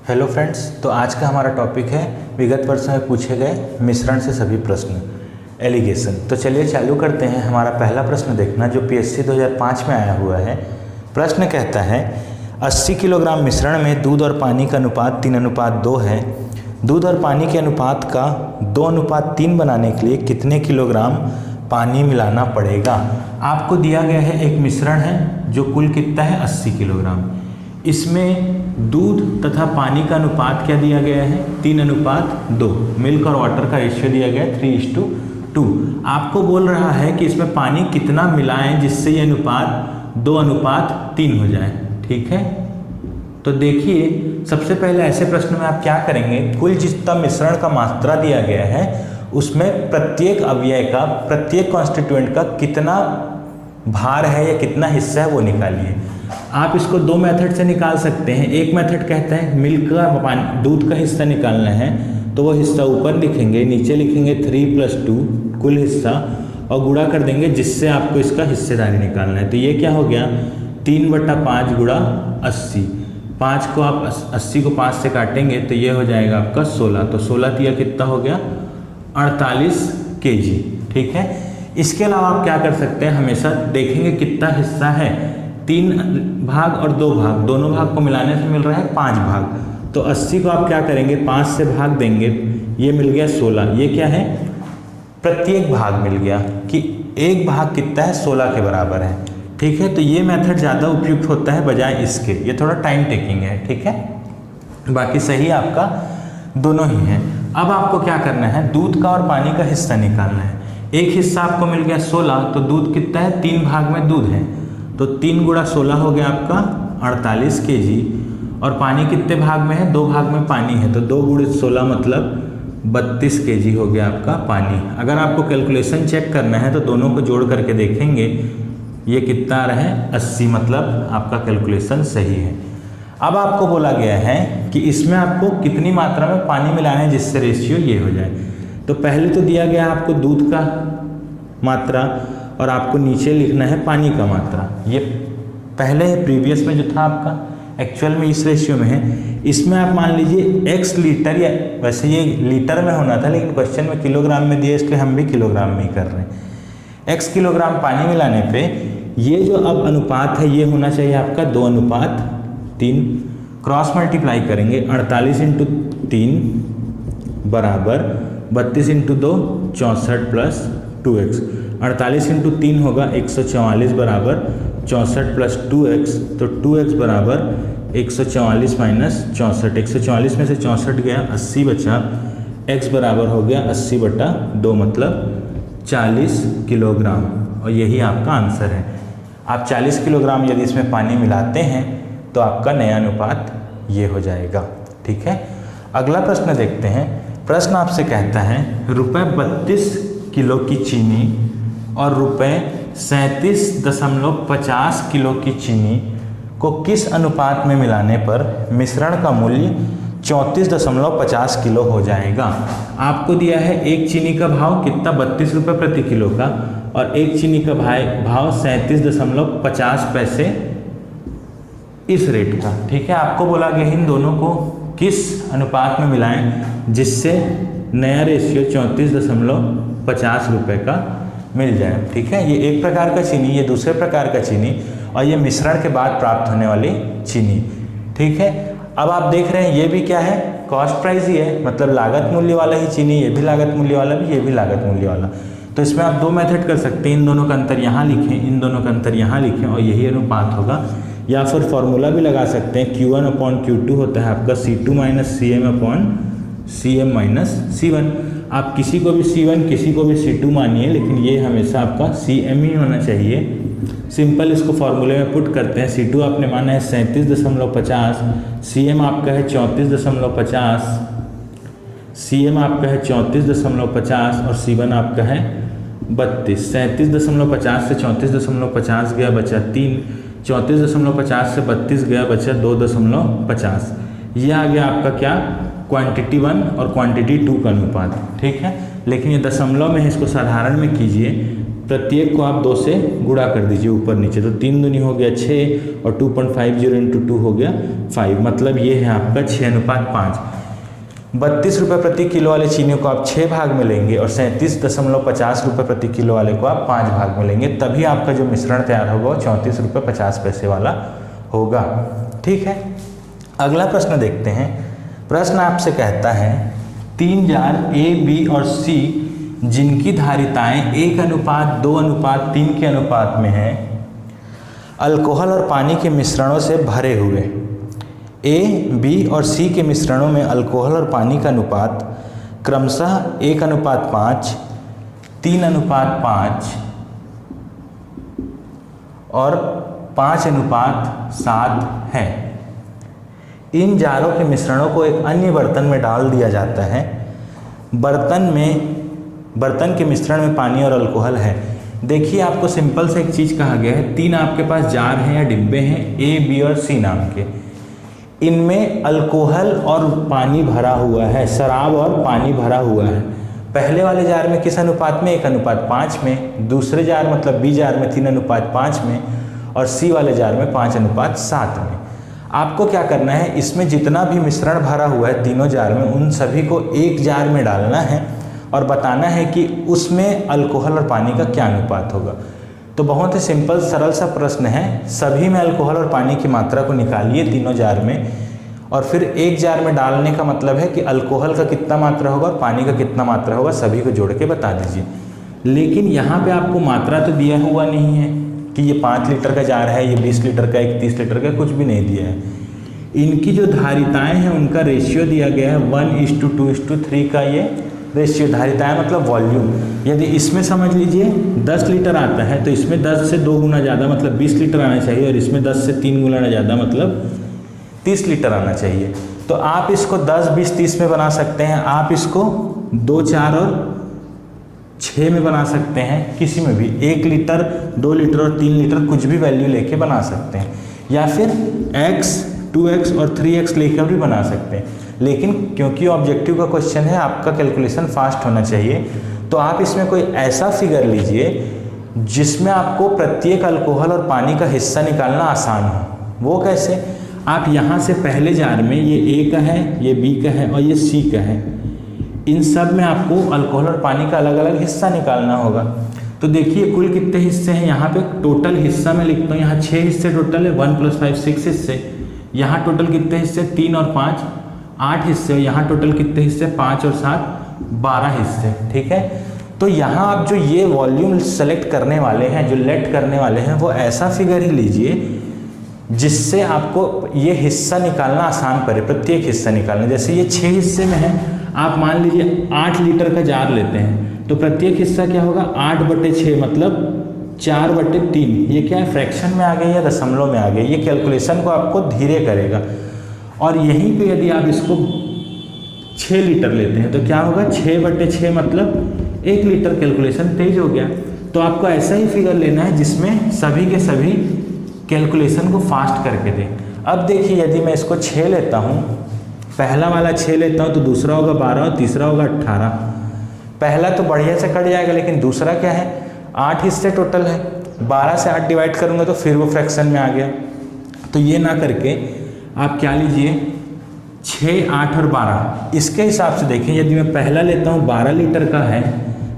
Hello friends, तो आज का हमारा टॉपिक है विगत वर्ष में पूछे गए मिश्रण से सभी प्रश्न एलिगेशन। तो चलिए चालू करते हैं। हमारा पहला प्रश्न देखना जो पीएससी 2005 में आया हुआ है। प्रश्न कहता है 80 किलोग्राम मिश्रण में दूध और पानी का अनुपात 3:2 है। दूध और पानी के अनुपात का 2:3 बनाने के लिए कितने किलोग्राम पानी मिलाना पड़ेगा। आपको दिया गया है एक मिश्रण है जो कुल कितना है 80 किलोग्राम। इसमें दूध तथा पानी का अनुपात क्या दिया गया है 3:2। मिल्क और वाटर का रेशियो दिया गया है 3:2। आपको बोल रहा है कि इसमें पानी कितना मिलाएं जिससे ये अनुपात 2:3 हो जाए। ठीक है, तो देखिए सबसे पहले ऐसे प्रश्न में आप क्या करेंगे, कुल जितना मिश्रण का मात्रा दिया गया है उसमें प्रत्येक अवयव का प्रत्येक कॉन्स्टिट्यूएंट का कितना भार है या कितना हिस्सा है वो निकालिए। आप इसको दो मेथड से निकाल सकते हैं। एक मेथड कहता है मिल्क का दूध का हिस्सा निकालना है तो वो हिस्सा ऊपर लिखेंगे, नीचे लिखेंगे 3+2 कुल हिस्सा और गुणा कर देंगे जिससे आपको इसका हिस्सेदारी निकालना है। तो ये क्या हो गया 3/5 गुणा 80। 5 को आप 80 को 5 से काटेंगे तो ये हो जाएगा आपका 16। तो 16 तिया कितना हो गया 48 kg। ठीक है, इसके अलावा आप क्या कर सकते हैं, हमेशा देखेंगे कितना हिस्सा है। 3 भाग और 2 भाग, दोनों भाग को मिलाने से मिल रहा है 5 भाग। तो 80 को आप क्या करेंगे 5 से भाग देंगे, ये मिल गया 16। ये क्या है प्रत्येक भाग मिल गया कि एक भाग कितना है 16 के बराबर है। ठीक है, तो ये मेथड ज़्यादा उपयुक्त होता है बजाय इसके, ये थोड़ा टाइम टेकिंग है। ठीक है, बाकी सही आपका दोनों ही है। अब आपको क्या करना है, दूध का और पानी का हिस्सा निकालना है। एक हिस्सा आपको मिल गया 16, तो दूध कितना है 3 भाग में दूध है तो 3 गुणा 16 हो गया आपका 48 kg। और पानी कितने भाग में है 2 भाग में पानी है तो 2 गुणित 16 मतलब 32 kg हो गया आपका पानी। अगर आपको कैलकुलेशन चेक करना है तो दोनों को जोड़ करके देखेंगे ये कितना आ रहा है 80, मतलब आपका कैलकुलेशन सही है। अब आपको बोला गया है कि इसमें आपको कितनी मात्रा में पानी मिलाना है जिससे रेशियो ये हो जाए। तो पहले तो दिया गया आपको दूध का मात्रा और आपको नीचे लिखना है पानी का मात्रा। ये पहले है प्रीवियस में जो था आपका, एक्चुअल में इस रेशियो में है। इसमें आप मान लीजिए x लीटर, या वैसे ये लीटर में होना था लेकिन क्वेश्चन में किलोग्राम में दिया इसलिए हम भी किलोग्राम में ही कर रहे हैं। x किलोग्राम पानी मिलाने पे ये जो अब अनुपात है ये होना चाहिए आपका 2:3। क्रॉस मल्टीप्लाई करेंगे 48 × 3 बराबर 32 × 2 64 प्लस 2x। 48 × 3 होगा 144 बराबर 64 प्लस 2x। तो 2x बराबर 144 माइनस 64। 144 में से 64 गया 80 बचा, x बराबर हो गया 80/2 मतलब 40 किलोग्राम। और यही आपका आंसर है। आप 40 किलोग्राम यदि इसमें पानी मिलाते हैं तो आपका नया अनुपात ये हो जाएगा। ठीक है, अगला प्रश्न देखते हैं। प्रश्न आपसे कहता है ₹32 किलो की चीनी और ₹37.50 किलो की चीनी को किस अनुपात में मिलाने पर मिश्रण का मूल्य 34.50 किलो हो जाएगा। आपको दिया है एक चीनी का भाव कितना 32 रुपये प्रति किलो का और एक चीनी का भाव 37.50 पैसे इस रेट का। ठीक है, आपको बोला गया इन दोनों को किस अनुपात में मिलाएं जिससे नया रेशियो 34.50 रुपये का मिल जाए। ठीक है, ये एक प्रकार का चीनी, ये दूसरे प्रकार का चीनी और ये मिश्रण के बाद प्राप्त होने वाली चीनी। ठीक है, अब आप देख रहे हैं ये भी क्या है कॉस्ट प्राइस ही है, मतलब लागत मूल्य वाला ही चीनी, ये भी लागत मूल्य वाला भी, ये भी लागत मूल्य वाला। तो इसमें आप दो मेथड कर सकते हैं, इन दोनों का अंतर यहाँ लिखें, इन दोनों का अंतर यहाँ लिखें और यही अनुपात होगा। या फिर फॉर्मूला भी लगा सकते हैं Q1/Q2 होता है आपका C2 - CM - C1। आप किसी को भी C1 किसी को भी C2 मानिए लेकिन ये हमेशा आपका CM ही होना चाहिए। सिंपल इसको फॉर्मूले में पुट करते हैं। C2 आपने माना है 37.50, CM आपका है 34.50, CM आपका है 34.50 और C1 आपका है 32। 37.50 से 34.50 गया बचा 3, 34.50 से 32 गया बचा 2.50। ये आ गया आपका क्या क्वांटिटी 1 और क्वांटिटी 2 का अनुपात। ठीक है, लेकिन ये दशमलव में है, इसको साधारण में कीजिए प्रत्येक को आप 2 से गुणा कर दीजिए ऊपर नीचे, तो 3 दूनी हो गया 6 और 2.50 इंटू 2 हो गया 5, मतलब ये है आपका 6:5। 32 रुपये प्रति किलो वाले चीनी को आप 6 भाग में लेंगे और 37.50 रुपये प्रति किलो वाले को आप 5 भाग में लेंगे, तभी आपका जो मिश्रण तैयार होगा वो 34 रुपये 50 पैसे वाला होगा। ठीक है, अगला प्रश्न देखते हैं। प्रश्न आपसे कहता है 3 जार A, B और C जिनकी धारिताएं 1:2:3 के अनुपात में है, अल्कोहल और पानी के मिश्रणों से भरे हुए। A, B और C के मिश्रणों में अल्कोहल और पानी का अनुपात क्रमशः 1:5, 3:5 और 5:7 है। इन जारों के मिश्रणों को एक अन्य बर्तन में डाल दिया जाता है। बर्तन के मिश्रण में पानी और अल्कोहल है। देखिए, आपको सिंपल से एक चीज़ कहा गया है, 3 आपके पास जार हैं या डिब्बे हैं A, B और C नाम के। इनमें अल्कोहल और पानी भरा हुआ है, शराब और पानी भरा हुआ है। पहले वाले जार में किस अनुपात में? 1:5 में, दूसरे जार मतलब B जार में 3:5 में और C वाले जार में 5:7 में। आपको क्या करना है, इसमें जितना भी मिश्रण भरा हुआ है तीनों जार में, उन सभी को एक जार में डालना है और बताना है कि उसमें अल्कोहल और पानी का क्या अनुपात होगा। तो बहुत ही सिंपल सरल सा प्रश्न है। सभी में अल्कोहल और पानी की मात्रा को निकालिए तीनों जार में और फिर एक जार में डालने का मतलब है कि अल्कोहल का कितना मात्रा होगा और पानी का कितना मात्रा होगा, सभी को जोड़ के बता दीजिए। लेकिन यहाँ पे आपको मात्रा तो दिया हुआ नहीं है कि ये 5 लीटर का जार है, ये 20 लीटर का, 31 लीटर का, कुछ भी नहीं दिया है। इनकी जो धारिताएं हैं उनका रेशियो दिया गया है 1:2:3 का ये रेशियो। धारिताएं मतलब वॉल्यूम। यदि इसमें समझ लीजिए 10 लीटर आता है तो इसमें 10 से 2 गुना ज़्यादा मतलब 20 लीटर आना चाहिए और इसमें 10 से 3 गुना ज़्यादा मतलब 30 लीटर आना चाहिए। तो आप इसको 10, 20, 30 में बना सकते हैं, आप इसको 2, 4 और 6 में बना सकते हैं, किसी में भी 1 लीटर, 2 लीटर और 3 लीटर कुछ भी वैल्यू लेके बना सकते हैं, या फिर x, 2x और 3x लेकर भी बना सकते हैं। लेकिन क्योंकि ऑब्जेक्टिव का क्वेश्चन है, आपका कैलकुलेशन फास्ट होना चाहिए, तो आप इसमें कोई ऐसा फिगर लीजिए जिसमें आपको प्रत्येक अल्कोहल और पानी का हिस्सा निकालना आसान हो। वो कैसे? आप यहाँ से पहले जार में ये A का है, ये B का है और ये C का है, इन सब में आपको अल्कोहल और पानी का अलग अलग हिस्सा निकालना होगा। तो देखिए कुल कितने हिस्से हैं, यहाँ पे टोटल हिस्सा मैं लिखता हूँ, यहाँ 6 हिस्से टोटल है, 1 + 5 6 हिस्से। यहाँ टोटल कितने हिस्से? 3 और 5 8 हिस्से। यहाँ टोटल कितने हिस्से? 5 और 7 12 हिस्से। ठीक है, तो यहाँ आप जो ये वॉल्यूम सेलेक्ट करने वाले हैं, जो लेट करने वाले हैं, वो ऐसा फिगर ही लीजिए जिससे आपको ये हिस्सा निकालना आसान पड़े, प्रत्येक हिस्सा निकालना। जैसे ये 6 हिस्से में है, आप मान लीजिए 8 लीटर का जार लेते हैं, तो प्रत्येक हिस्सा क्या होगा? 8/6 मतलब 4/3। ये क्या है? फ्रैक्शन में आ गई या दशमलव में आ गई। ये कैलकुलेशन को आपको धीरे करेगा। और यहीं पे यदि आप इसको 6 लीटर लेते हैं तो क्या होगा? 6/6 मतलब 1 लीटर। कैलकुलेशन तेज हो गया। तो आपको ऐसा ही फिगर लेना है जिसमें सभी के सभी कैलकुलेशन को फास्ट करके दें। अब देखिए, यदि मैं इसको 6 लेता हूँ, पहला वाला 6 लेता हूँ तो दूसरा होगा 12 और तीसरा होगा 18। पहला तो बढ़िया से कट जाएगा, लेकिन दूसरा क्या है? 8 हिस्से टोटल है, 12 से 8 डिवाइड करूँगा तो फिर वो फ्रैक्शन में आ गया। तो ये ना करके आप क्या लीजिए, 6, 8 और 12 इसके हिसाब से देखें। यदि मैं पहला लेता हूँ 12 लीटर का है,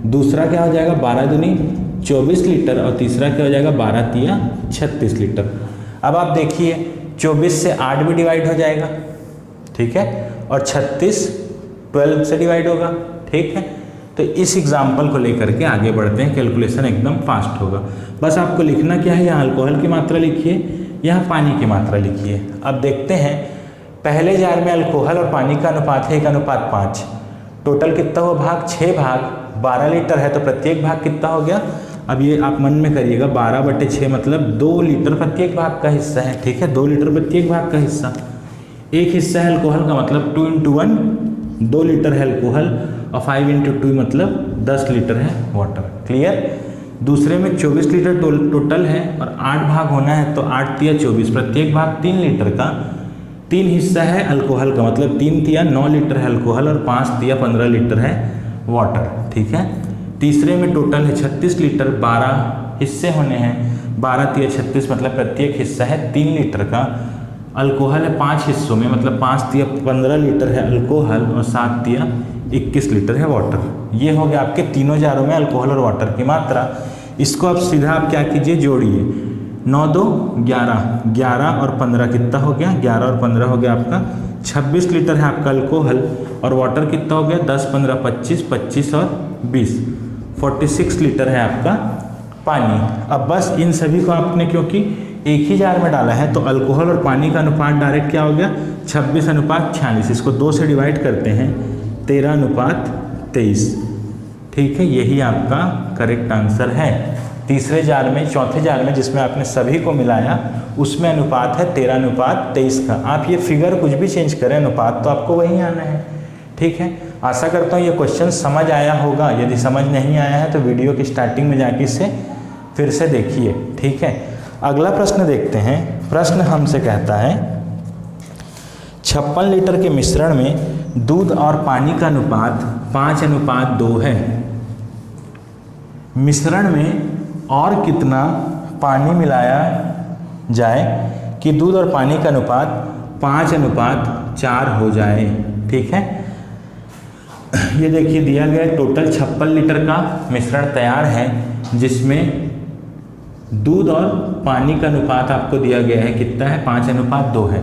दूसरा क्या हो जाएगा? 12 दूनी 24 लीटर और तीसरा क्या हो जाएगा? 12 तिया 36 लीटर। अब आप देखिए 24 से 8 भी डिवाइड हो जाएगा, ठीक है, और 36 12 से डिवाइड होगा। ठीक है, तो इस एग्जाम्पल को लेकर के आगे बढ़ते हैं। कैलकुलेशन एकदम फास्ट होगा। बस आपको लिखना क्या है, यहाँ अल्कोहल की मात्रा लिखिए, यहाँ पानी की मात्रा लिखिए। अब देखते हैं, पहले जार में अल्कोहल और पानी का अनुपात है 1:5। टोटल कितना हुआ भाग? 6 भाग। 12 लीटर है तो प्रत्येक भाग कितना हो गया? अब ये आप मन में करिएगा, 12/6 मतलब 2 लीटर प्रत्येक भाग का हिस्सा है। ठीक है, 2 लीटर प्रत्येक भाग का हिस्सा। एक हिस्सा है अल्कोहल का मतलब 2 × 1 2 लीटर है अल्कोहल और 5 × 2 मतलब 10 लीटर है वाटर। क्लियर? दूसरे में 24 लीटर टोटल है और 8 भाग होना है तो 8 तिया 24, प्रत्येक भाग 3 लीटर का। 3 हिस्सा है अल्कोहल का मतलब 3 तिया 9 लीटर है अल्कोहल और 5 तिया 15 लीटर है वाटर। ठीक है, तीसरे में टोटल है 36 लीटर, 12 हिस्से होने हैं, 12 तिया 36 मतलब प्रत्येक हिस्सा है 3 लीटर का। अल्कोहल है 5 हिस्सों में, मतलब 5 तिया 15 लीटर है अल्कोहल और 7 तिया 21 लीटर है वाटर। ये हो गया आपके तीनों जारों में अल्कोहल और वाटर की मात्रा। इसको अब सीधा आप क्या कीजिए, जोड़िए। 9 2 11, 11 और 15 कितना हो गया, 11 और 15 हो गया आपका 26 लीटर है आपका अल्कोहल, और वाटर कितना हो गया 10 15 25, 25 और 20, 46 लीटर है आपका पानी। अब बस इन सभी को आपने क्योंकि एक ही जार में डाला है तो अल्कोहल और पानी का अनुपात डायरेक्ट क्या हो गया 26:46। इसको 2 से डिवाइड करते हैं 13:23। ठीक है, यही आपका करेक्ट आंसर है। तीसरे जार में, चौथे जार में जिसमें आपने सभी को मिलाया उसमें अनुपात है 13:23 का। आप ये फिगर कुछ भी चेंज करें, अनुपात तो आपको वही आना है। ठीक है, आशा करता हूँ ये क्वेश्चन समझ आया होगा। यदि समझ नहीं आया है तो वीडियो की स्टार्टिंग में जाके इसे फिर से देखिए। ठीक है, अगला प्रश्न देखते हैं। प्रश्न हमसे कहता है 56 लीटर के मिश्रण में दूध और पानी का अनुपात 5:2 है। मिश्रण में और कितना पानी मिलाया जाए कि दूध और पानी का अनुपात 5:4 हो जाए। ठीक है, ये देखिए दिया गया टोटल 56 लीटर का मिश्रण तैयार है जिसमें दूध और पानी का अनुपात आपको दिया गया है कितना है 5:2 है।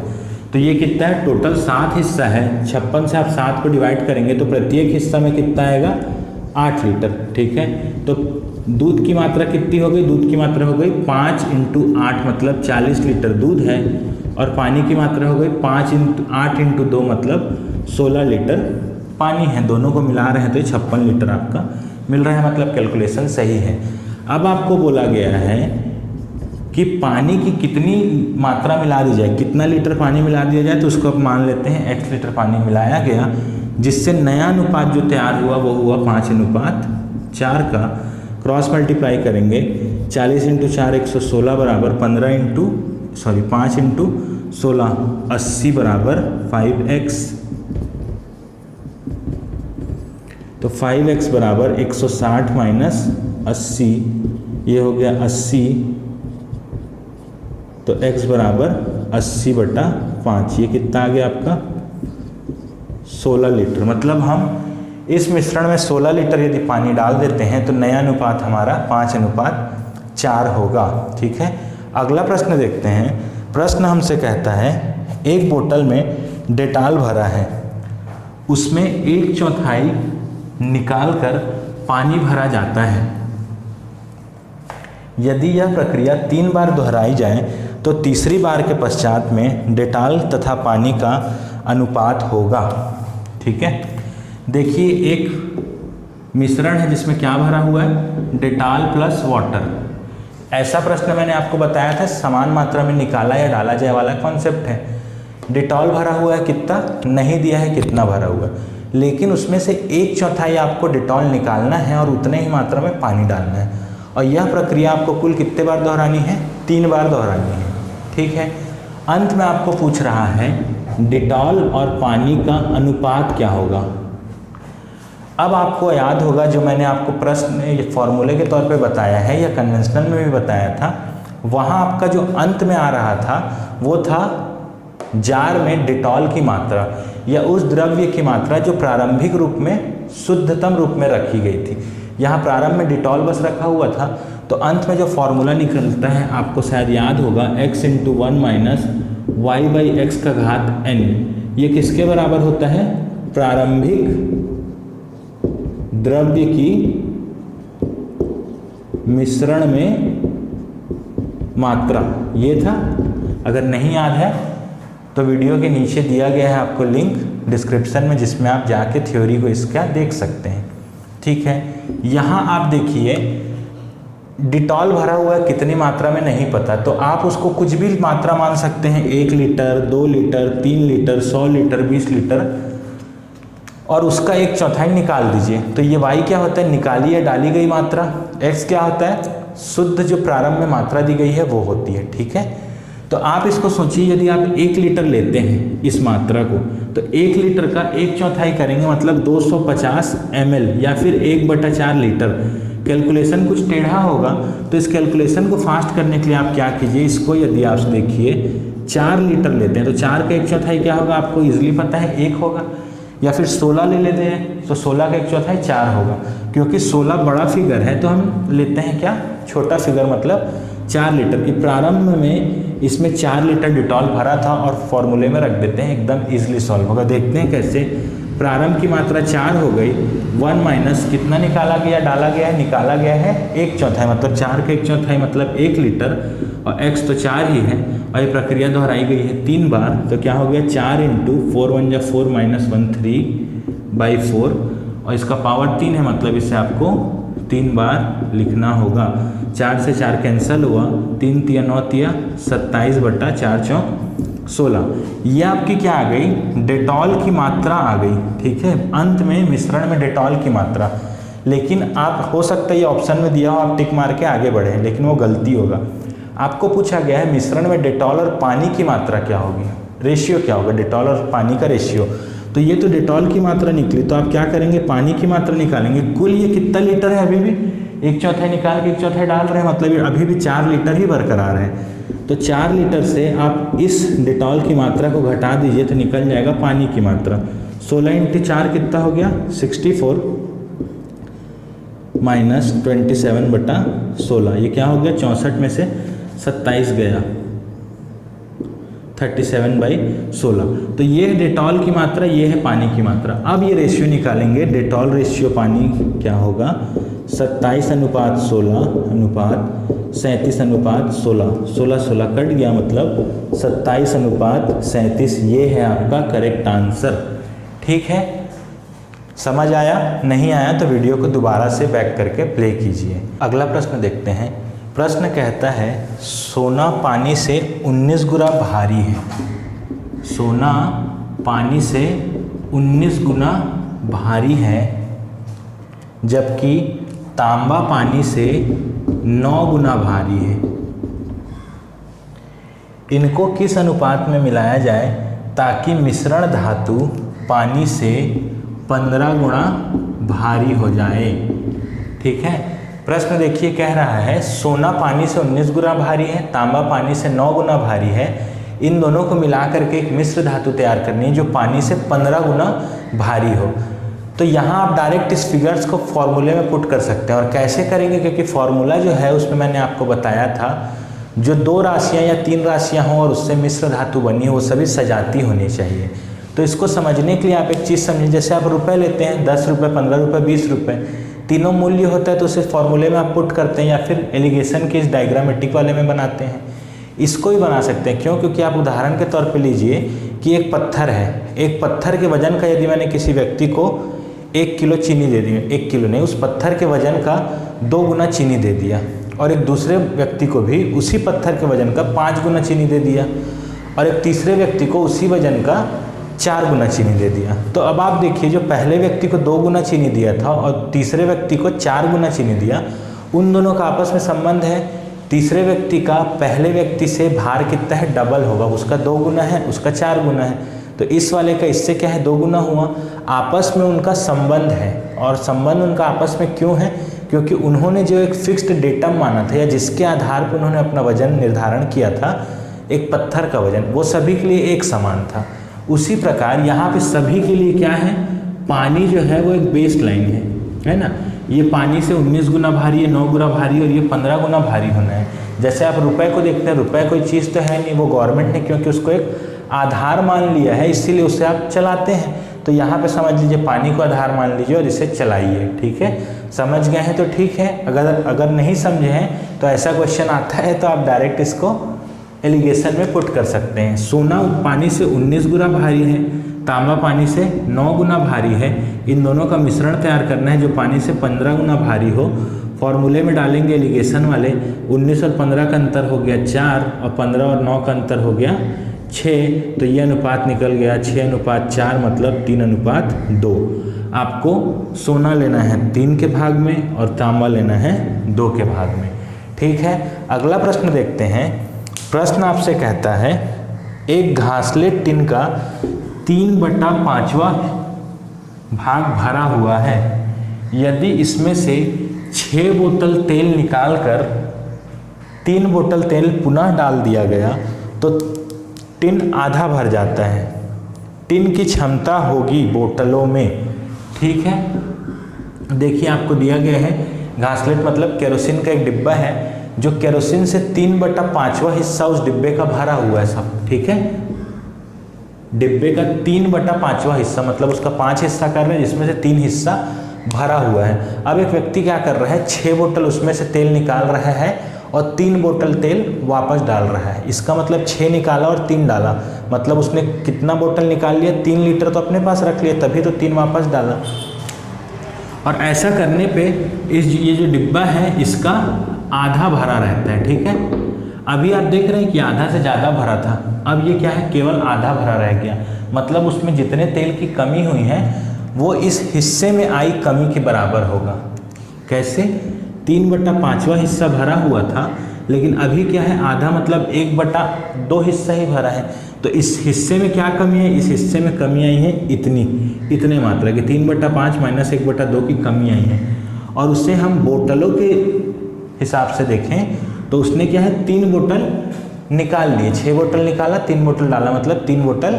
तो ये कितना है टोटल 7 हिस्सा है। 56 से आप 7 को डिवाइड करेंगे तो प्रत्येक हिस्सा में कितना आएगा 8 लीटर। ठीक है, तो दूध की मात्रा कितनी हो गई, दूध की मात्रा हो गई 5 × 8 मतलब 40 लीटर दूध है, और पानी की मात्रा हो गई 8 × 2 मतलब 16 लीटर पानी है। दोनों को मिला रहे हैं तो 56 लीटर आपका मिल रहा है, मतलब कैलकुलेशन सही है। अब आपको बोला गया है कि पानी की कितनी मात्रा मिला दी जाए, कितना लीटर पानी मिला दिया जाए, तो उसको आप मान लेते हैं x लीटर पानी मिलाया गया, जिससे नया अनुपात जो तैयार हुआ वो हुआ 5:4 का। क्रॉस मल्टीप्लाई करेंगे 40 × 4 116 बराबर 5 × 16 80 बराबर 5x। तो 5x बराबर 160 - 80, ये हो गया 80, तो x बराबर 80/5। ये कितना आ गया आपका 16 लीटर। मतलब हम इस मिश्रण में 16 लीटर यदि पानी डाल देते हैं तो नया अनुपात हमारा 5:4 होगा। ठीक है, अगला प्रश्न देखते हैं। प्रश्न हमसे कहता है एक बोतल में डेटॉल भरा है, उसमें 1/4 निकालकर पानी भरा जाता है। यदि यह प्रक्रिया 3 बार दोहराई जाए तो तीसरी बार के पश्चात में डेटॉल तथा पानी का अनुपात होगा। ठीक है, देखिए एक मिश्रण है जिसमें क्या भरा हुआ है डेटॉल प्लस वाटर। ऐसा प्रश्न मैंने आपको बताया था, समान मात्रा में निकाला या डाला जाए वाला कॉन्सेप्ट है। डेटॉल भरा हुआ है, कितना नहीं दिया है कितना भरा हुआ, लेकिन उसमें से 1/4 आपको डेटॉल निकालना है और उतने ही मात्रा में पानी डालना है, और यह प्रक्रिया आपको कुल कितने बार दोहरानी है 3 बार दोहरानी है। ठीक है, अंत में आपको पूछ रहा है डेटॉल और पानी का अनुपात क्या होगा। अब आपको याद होगा जो मैंने आपको प्रश्न फॉर्मूले के तौर पे बताया है या कन्वेंशनल में भी बताया था, वहाँ आपका जो अंत में आ रहा था वो था जार में डेटॉल की मात्रा या उस द्रव्य की मात्रा जो प्रारंभिक रूप में शुद्धतम रूप में रखी गई थी। यहाँ प्रारंभ में डेटॉल बस रखा हुआ था, तो अंत में जो फॉर्मूला निकलता है आपको शायद याद होगा x × 1 - y/x⁴n। ये किसके बराबर होता है प्रारंभिक द्रव्य की मिश्रण में मात्रा। ये था, अगर नहीं याद है तो वीडियो के नीचे दिया गया है आपको लिंक डिस्क्रिप्शन में, जिसमें आप जाके थ्योरी को इसका देख सकते हैं। ठीक है, यहाँ आप देखिए डिटॉल भरा हुआ है, कितनी मात्रा में नहीं पता, तो आप उसको कुछ भी मात्रा मान सकते हैं, 1 litre 2 litre 3 litre 100 litre 20 litre, और उसका 1/4 निकाल दीजिए। तो ये y क्या होता है निकाली या डाली गई मात्रा, x क्या होता है शुद्ध जो प्रारंभ में मात्रा दी गई है वो होती है। ठीक है, तो आप इसको सोचिए, यदि आप 1 लीटर लेते हैं इस मात्रा को, तो 1 लीटर का 1/4 करेंगे मतलब 250 ml या फिर 1/4 लीटर। कैलकुलेशन कुछ टेढ़ा होगा, तो इस कैलकुलेशन को फास्ट करने के लिए आप क्या कीजिए, इसको यदि आप देखिए 4 लीटर लेते हैं तो 4 का 1/4 क्या होगा, आपको इजीली पता है 1 होगा। या फिर 16 ले लेते हैं तो 16 का 1/4 4 होगा। क्योंकि 16 बड़ा फिगर है तो हम लेते हैं क्या, छोटा फिगर, मतलब 4 लीटर की। प्रारंभ में इसमें 4 लीटर डिटॉल भरा था और फॉर्मूले में रख देते हैं, एकदम इजीली सॉल्व होगा। देखते हैं कैसे। प्रारंभ की मात्रा 4 हो गई, 1 माइनस कितना निकाला गया, डाला गया है, निकाला गया है 1/4, मतलब 4 का 1/4 मतलब 1 लीटर, और x तो 4 ही है, और ये प्रक्रिया दोहराई गई है 3 बार। तो क्या हो गया, 4 × 4 × 1 = 4 - 1 3/4, और इसका पावर 3 है, मतलब इसे आपको 3 बार लिखना होगा। 4 से 4 कैंसिल हुआ, 3 × 3 = 9 × 27/4 × 16। ये आपकी क्या आ गई, डेटॉल की मात्रा आ गई। ठीक है, अंत में मिश्रण में डेटॉल की मात्रा। लेकिन आप, हो सकता है ये ऑप्शन में दिया हो, आप टिक मार के आगे बढ़े, लेकिन वो गलती होगा। आपको पूछा गया है मिश्रण में डेटॉल और पानी की मात्रा क्या होगी, रेशियो क्या होगा, डेटॉल और पानी का रेशियो। तो ये तो डेटॉल की मात्रा निकली, तो आप क्या करेंगे, पानी की मात्रा निकालेंगे। कुल ये कितना लीटर है, अभी भी 1/4 निकाल के 1/4 डाल रहे हैं, मतलब अभी भी 4 लीटर ही बरकरार है। तो 4 लीटर से आप इस डेटॉल की मात्रा को घटा दीजिए तो निकल जाएगा पानी की मात्रा। 16 × 4 कितना हो गया, 64 - 27/16। ये क्या हो गया, 64 में से 27 गया, 37/16। तो ये है डेटॉल की मात्रा, ये है पानी की मात्रा। अब ये रेशियो निकालेंगे, डेटॉल रेशियो पानी क्या होगा, 27:16 = 37:16। 16 कट गया, मतलब 27:37। ये है आपका करेक्ट आंसर। ठीक है, समझ आया? नहीं आया तो वीडियो को दोबारा से बैक करके प्ले कीजिए। अगला प्रश्न देखते हैं। प्रश्न कहता है सोना पानी से 19 गुना भारी है। सोना पानी से 19 गुना भारी है, जबकि तांबा पानी से 9 गुना भारी है। इनको किस अनुपात में मिलाया जाए ताकि मिश्रण धातु पानी से 15 गुना भारी हो जाए? ठीक है, प्रश्न देखिए, कह रहा है सोना पानी से 19 गुना भारी है, तांबा पानी से 9 गुना भारी है। इन दोनों को मिला करके एक मिश्र धातु तैयार करनी है जो पानी से 15 गुना भारी हो। तो यहाँ आप डायरेक्ट इस फिगर्स को फॉर्मूले में पुट कर सकते हैं। और कैसे करेंगे, क्योंकि फॉर्मूला जो है उसमें मैंने आपको बताया था, जो 2 राशियाँ या 3 राशियाँ हों और उससे मिश्र धातु बनी हो, वो सभी सजाती होनी चाहिए। तो इसको समझने के लिए आप एक चीज़ समझिए, जैसे आप रुपए लेते हैं, 10 रुपये, 15 रुपये, 20 रुपये, तीनों मूल्य होता है तो उसे फॉर्मूले में आप पुट करते हैं, या फिर एलिगेशन के इस डायग्रामेटिक वाले में बनाते हैं। इसको ही बना सकते हैं, क्यों? क्योंकि आप उदाहरण के तौर पे लीजिए कि एक पत्थर है, एक पत्थर के वजन का यदि मैंने किसी व्यक्ति को 1 किलो चीनी दे दी, 1 किलो नहीं, उस पत्थर के वजन का 2 गुना चीनी दे दिया, और एक दूसरे व्यक्ति को भी उसी पत्थर के वजन का 5 गुना चीनी दे दिया, और एक तीसरे व्यक्ति को उसी वजन का 4 गुना चीनी दे दिया। तो अब आप देखिए, जो पहले व्यक्ति को 2 गुना चीनी दिया था और तीसरे व्यक्ति को 4 गुना चीनी दिया, उन दोनों का आपस में संबंध है। तीसरे व्यक्ति का पहले व्यक्ति से भार कितना है, डबल होगा, उसका 2 गुना है, उसका 4 गुना है, तो इस वाले का इससे क्या है, 2 गुना हुआ। आपस में उनका संबंध है, और संबंध उनका आपस में क्यों है? क्योंकि उन्होंने जो एक फिक्स्ड डेटम माना था, या जिसके आधार पर उन्होंने अपना वजन निर्धारण किया था, एक पत्थर का वजन, वो सभी के लिए एक समान था। उसी प्रकार यहाँ पे सभी के लिए क्या है, पानी जो है वो एक बेस लाइन है ना। ये पानी से 19 गुना भारी है, 9 गुना भारी, और ये 15 गुना भारी होना है। जैसे आप रुपए को देखते हैं, रुपए कोई चीज़ तो है नहीं, वो गवर्नमेंट ने क्योंकि उसको एक आधार मान लिया है, इसीलिए उसे आप चलाते हैं। तो यहाँ पे समझ लीजिए पानी को आधार मान लीजिए और इसे चलाइए। ठीक है, समझ गए हैं तो ठीक है, अगर नहीं समझे हैं तो ऐसा क्वेश्चन आता है तो आप डायरेक्ट इसको एलिगेशन में पुट कर सकते हैं। सोना पानी से 19 गुना भारी है, तांबा पानी से 9 गुना भारी है। इन दोनों का मिश्रण तैयार करना है जो पानी से 15 गुना भारी हो। फॉर्मूले में डालेंगे एलिगेशन वाले, 19 और 15 का अंतर हो गया 4, और 15 और 9 का अंतर हो गया 6, तो ये अनुपात निकल गया 6:4, मतलब 3:2। आपको सोना लेना है 3 के भाग में और तांबा लेना है 2 के भाग में। ठीक है, अगला प्रश्न देखते हैं। प्रश्न आपसे कहता है एक घासलेट टिन का 3/5वां भाग भरा हुआ है। यदि इसमें से 6 बोतल तेल निकालकर 3 बोतल तेल पुनः डाल दिया गया तो टिन आधा भर जाता है। टिन की क्षमता होगी बोतलों में। ठीक है, देखिए आपको दिया गया है घासलेट मतलब केरोसिन का एक डिब्बा है जो केरोसिन से 3/5वां हिस्सा उस डिब्बे का भरा हुआ है सब। ठीक है, डिब्बे का 3/5वां हिस्सा मतलब उसका 5 हिस्सा कर रहे हैं जिसमें से 3 हिस्सा भरा हुआ है। अब एक व्यक्ति क्या कर रहा है, 6 बोतल उसमें से तेल निकाल रहा है और 3 बोतल तेल वापस डाल रहा है। इसका मतलब 6 निकाला और 3 डाला, मतलब उसने कितना बोतल निकाल लिया, 3 लीटर तो अपने पास रख लिया, तभी तो 3 वापस डाला। और ऐसा करने पे ये जो डिब्बा है इसका आधा भरा रहता है। ठीक है, अभी आप देख रहे हैं कि आधा से ज़्यादा भरा था, अब ये क्या है, केवल आधा भरा रह गया। मतलब उसमें जितने तेल की कमी हुई है वो इस हिस्से में आई कमी के बराबर होगा। कैसे, 3/5वां हिस्सा भरा हुआ था लेकिन अभी क्या है, आधा मतलब 1/2 हिस्सा ही भरा है। तो इस हिस्से में क्या कमी है, इस हिस्से में कमी आई है इतने मात्रा की 3/5 - 1/2 की कमी आई है। और उससे हम बोतलों के हिसाब से देखें तो उसने क्या है, 3 बोतल निकाल लिए, 6 बोतल निकाला, 3 बोतल डाला, मतलब 3 बोतल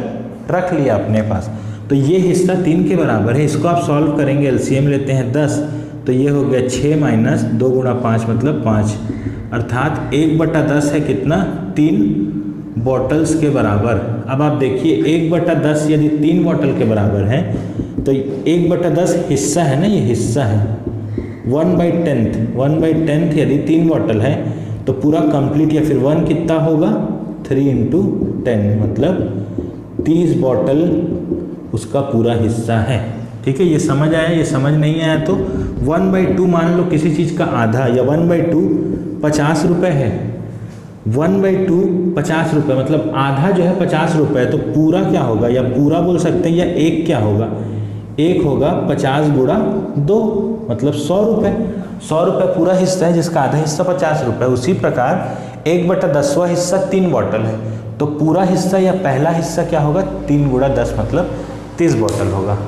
रख लिया अपने पास। तो ये हिस्सा 3 के बराबर है। इसको आप सॉल्व करेंगे, एलसीएम लेते हैं 10, तो ये हो गया 6 - 2 × 5 मतलब 5, अर्थात 1/10 है कितना, 3 बॉटल्स के बराबर। अब आप देखिए 1/10 यदि 3 बॉटल के बराबर है तो 1/10 हिस्सा है ना, ये हिस्सा है। 1/10 यदि 3 बॉटल है तो पूरा कंप्लीट, या फिर 1 कितना होगा, 3 × 10 मतलब 30 बॉटल उसका पूरा हिस्सा है। ठीक है, ये समझ आया, ये समझ नहीं आया तो 1/2 मान लो किसी चीज़ का आधा, या 1/2 50 रुपये है, 1/2 50 रुपये मतलब आधा जो है 50 रुपये, तो पूरा क्या होगा, या पूरा बोल सकते हैं, या एक क्या होगा, एक होगा 50 × 2 मतलब 100 रुपये। 100 रुपये पूरा हिस्सा है जिसका आधा हिस्सा 50 रुपये। उसी प्रकार 1/10वां हिस्सा 3 बॉटल है, तो पूरा हिस्सा या पहला हिस्सा क्या होगा, 3 × 10 मतलब 30 बॉटल होगा।